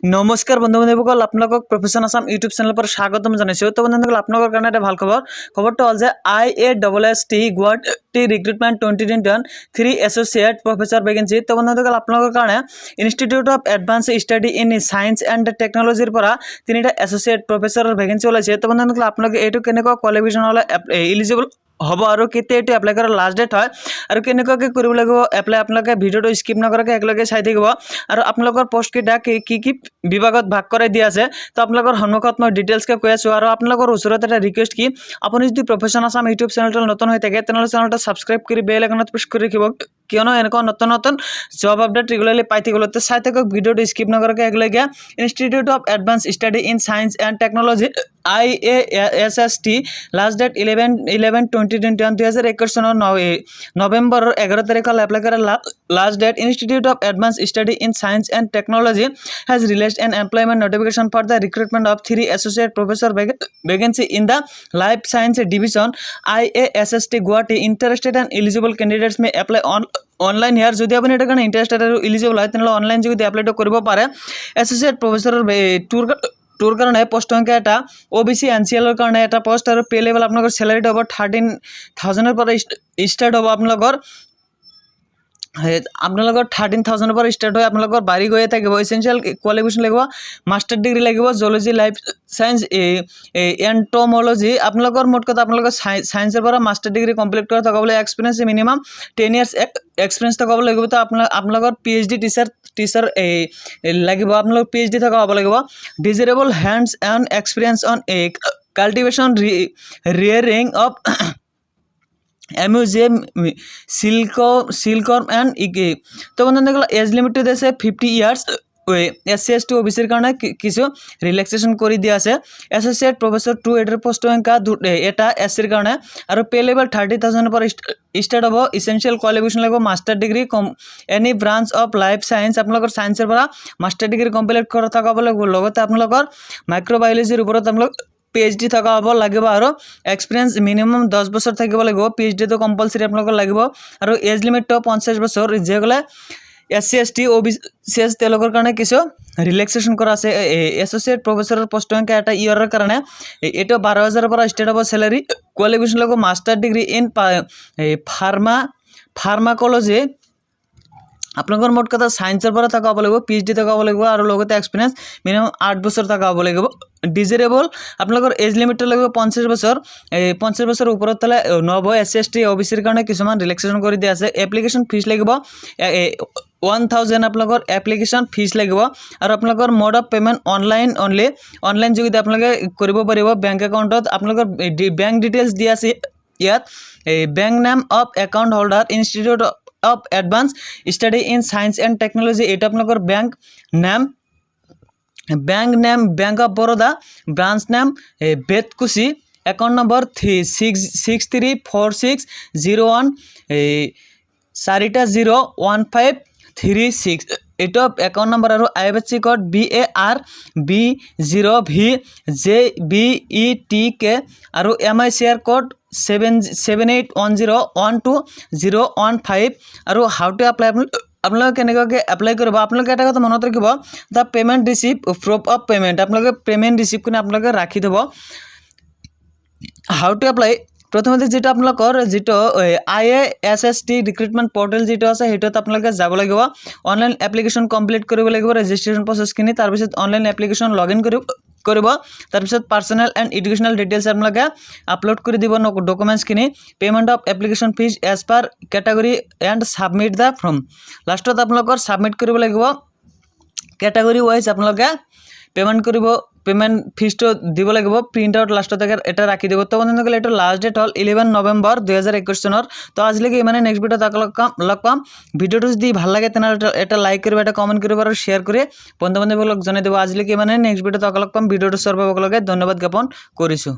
নমস্কাৰ বন্ধু বান্ধৱীসকল, আপোনালোকক প্ৰফেশ্যন আছাম ইউটিউব চেনেলৰ পৰা স্বাগতম জনাইছোঁ। তো বন্ধুসকল, আপোনালোকৰ কাৰণে এটা ভাল খবৰটো হ'ল যে IASST Guwahati recruitment 2021 3 associate professor vacancy. তো বন্ধুসকল, আপোনালোকৰ কাৰণে institute of advance study in science and টেকনলজিৰ পৰা 3টা এছ'চিয়েট প্ৰফেচৰৰ ভেকেঞ্চি ওলাইছে। তো বন্ধুসকল, আপোনালোকে এইটো কেনেকুৱা কোৱালিফিকেশ্যন হ'লে এলিজিবল হ'ব আৰু কেতিয়া এইটো এপ্লাই কৰাৰ লাষ্ট ডেট হয় আৰু কেনেকুৱাকৈ কৰিব লাগিব এপ্লাই, আপোনালোকে ভিডিঅ'টো স্কিপ নকৰাকৈ একেলগে চাই থাকিব। আৰু আপোনালোকৰ পোষ্টকেইটা কি বিভাগত ভাগ কৰাই দিয়া আছে, তো আপোনালোকৰ সন্মুখত মই ডিটেইলছকৈ কৈ আছোঁ। আৰু আপোনালোকৰ ওচৰত এটা ৰিকুৱেষ্ট কি, আপুনি যদি প্ৰফেশ্যন আছাম ইউটিউব চেনেলটো নতুন হৈ থাকে তেনেহ'লে চেনেলটো ছাবস্ক্ৰাইব কৰি বেল আইকনত প্ৰেছ কৰি ৰাখিব, কিয়নো এনেকুৱা নতুন নতুন জব আপডেট ৰেগুলাৰলি পাই থাকিবলৈ। তো চাই থাকক ভিডিঅ'টো স্কিপ নকৰাকৈ একেলগে। Institute of advance study in science and technology IASST last date 11/11/2021 2021 চনৰ নৱেম্বৰৰ 11 তাৰিখলৈ এপ্লাই কৰাৰ last date. Institute of advance study in science and technology has released an employment notification for the recruitment of 3 associate professor vacancy in the life science division IASST Guwahati. Interested and eligible candidates may apply online here. যদি আপুনি এটা কাৰণে interested আৰু eligible হয় তেনেহ'লে online যোগেদি এপ্লাইটো কৰিব পাৰে। এছ'চিয়েট প্ৰফেচৰৰ টুৰ কাৰণে পোষ্ট সংখ্যা এটা, OBC NCLৰ কাৰণে এটা পোষ্ট, আৰু পে লেভেল আপোনালোকৰ চেলাৰিটো হ'ব 13,000ৰ পৰা ষ্টাৰ্ট হ'ব। আপোনালোকৰ 13,000ৰ পৰা ষ্টাৰ্ট হৈ আপোনালোকৰ বাঢ়ি গৈয়ে থাকিব। এছেঞ্চিয়েল কোৱালিফিকেশ্যন লাগিব, মাষ্টাৰ ডিগ্ৰী লাগিব, জুলজি, লাইফ চায়েন্স, এণ্টমলজি। আপোনালোকৰ মুঠ কথা আপোনালোকৰ ছায়েন্সৰ পৰা মাষ্টাৰ ডিগ্ৰী কমপ্লিট কৰা থকা বোলে, এক্সপিৰিয়েঞ্চ মিনিমাম 10 years এক্সপিৰিয়েঞ্চ থকা হ'ব লাগিব। তো আপোনালোকৰ PhD টিচাৰ লাগিব, আপোনালোকৰ PhD থকা হ'ব লাগিব। Desirable hands on experience on cultivation rearing of MUGM silkworm and ইকি। তো বন্ধুসকল, এজ লিমিটটো দিছে 50 years। SC ST OBCৰ কাৰণে কিছু ৰিলেক্সেশ্যন কৰি দিয়া আছে। এছ'চিয়েট প্ৰফেচৰ 2 এটাৰ পোষ্ট সংখ্যা এটা SCৰ কাৰণে, আৰু পে লেভেল 30,000ৰ পৰা ষ্টাৰ্ট হ'ব। ইছেঞ্চিয়েল কোৱালিফিকেশ্যন লাগিব, master degree any branch of life science, আপোনালোকৰ ছায়েন্সৰ পৰা মাষ্টাৰ ডিগ্ৰী কমপ্লিট কৰা থকা হ'ব লাগিব। লগতে আপোনালোকৰ মাইক্ৰ'বায়'লজিৰ ওপৰত আপোনালোক PhD থকা হ'ব লাগিব, আৰু এক্সপিৰিয়েঞ্চ মিনিমাম 10 বছৰ থাকিব লাগিব। PhDটো কম্পালচৰি আপোনালোকৰ লাগিব, আৰু এজ লিমিটটো 50 বছৰ। যিসকলে SC ST OBC তেওঁলোকৰ কাৰণে কিছু ৰিলেক্সেশ্যন কৰা আছে। এছ'চিয়েট প্ৰফেচৰৰ পোষ্ট সংখ্যা এটা ইয়েৰৰ কাৰণে এইটো 12,000ৰ পৰা ষ্টাৰ্ট হ'ব। চেলাৰী কোৱালিফিকেশ্যন লাগিব, মাষ্টাৰ ডিগ্ৰী ইন ফাৰ্মাকলজি। আপোনালোকৰ মুঠ কথা ছায়েন্সৰ পৰা থকা হ'ব লাগিব, PhD থকা হ'ব লাগিব, আৰু লগতে এক্সপিৰিয়েঞ্চ মিনিমাম 8 বছৰ থকা হ'ব লাগিব। ডিজাৰেবল আপোনালোকৰ এজ লিমিটটো লাগিব 50 বছৰ। 50 বছৰ ওপৰত হ'লে নহ'ব। SC ST OBCৰ কাৰণে কিছুমান ৰিলেক্সেশ্যন কৰি দিয়া আছে। এপ্লিকেশ্যন ফিজ লাগিব 1,000, আপোনালোকৰ এপ্লিকেশ্যন ফিজ লাগিব। আৰু আপোনালোকৰ mode of payment online only, online যোগেদি আপোনালোকে কৰিব পাৰিব। বেংক একাউণ্টত আপোনালোকৰ বেংক ডিটেইলছ দিয়া আছে ইয়াত। Bank name of account holder, institute of advance study in science and technology, এইটো আপোনালোকৰ bank name, bank of Baroda, branch name Betkuchi, account number 634601 401536, এইটো একাউণ্ট নম্বৰ। আৰু IFSC কোড BAR B0VJBETK, আৰু MICR কোড 7810120015। আৰু how to apply, আপোনালোকে কেনেকুৱাকৈ apply কৰিব, আপোনালোকে এটা কথা মনত ৰাখিব, the payment receipt, proof of payment, আপোনালোকে পে'মেণ্ট ৰিচিপ্টখিনি আপোনালোকে ৰাখি থ'ব। হাউ টু এপ্লাই, প্ৰথমতে আপোনালোকৰ IASST ৰিক্ৰুটমেণ্ট পৰ্টেল আছে সেইটোত আপোনালোকে যাব লাগিব। অনলাইন এপ্লিকেশ্যন কমপ্লিট কৰিব লাগিব, ৰেজিষ্ট্ৰেশ্যন প্ৰচেছখিনি। তাৰপিছত অনলাইন এপ্লিকেশ্যন লগ ইন কৰিব। তাৰপিছত পাৰ্চনেল এণ্ড এডুকেশ্যনেল ডিটেইলছ আপোনালোকে আপলোড কৰি দিব ডকুমেণ্টছখিনি। Payment of application fees as per category and submit the form. লাষ্টত আপোনালোকৰ ছাবমিট কৰিব লাগিব। কেটাগৰী ৱাইজ আপোনালোকে পে'মেণ্ট ফিজটো দিব লাগিব। প্ৰিণ্ট আউট লাষ্টত এটা ৰাখি দিব। তো বন্ধুসকল, এইটো লাষ্ট ডেট হ'ল 11 নৱেম্বৰ 2021 চনৰ। তো আজিলৈকে ইমানে। নেক্সট ভিডিঅ'ত লগ পাম। ভিডিঅ'টো যদি ভাল লাগে তেনেহ'লে এটা লাইক কৰিব, এটা কমেণ্ট কৰিব, আৰু শ্বেয়াৰ কৰি বন্ধু বান্ধৱীসকলক জনাই দিব। আজিলৈকে ইমানে। নেক্সট ভিডিঅ'ত লগ পাম। ভিডিঅ'টো চোৱাৰ বাবে সকলোকে ধন্যবাদ জ্ঞাপন কৰিছোঁ।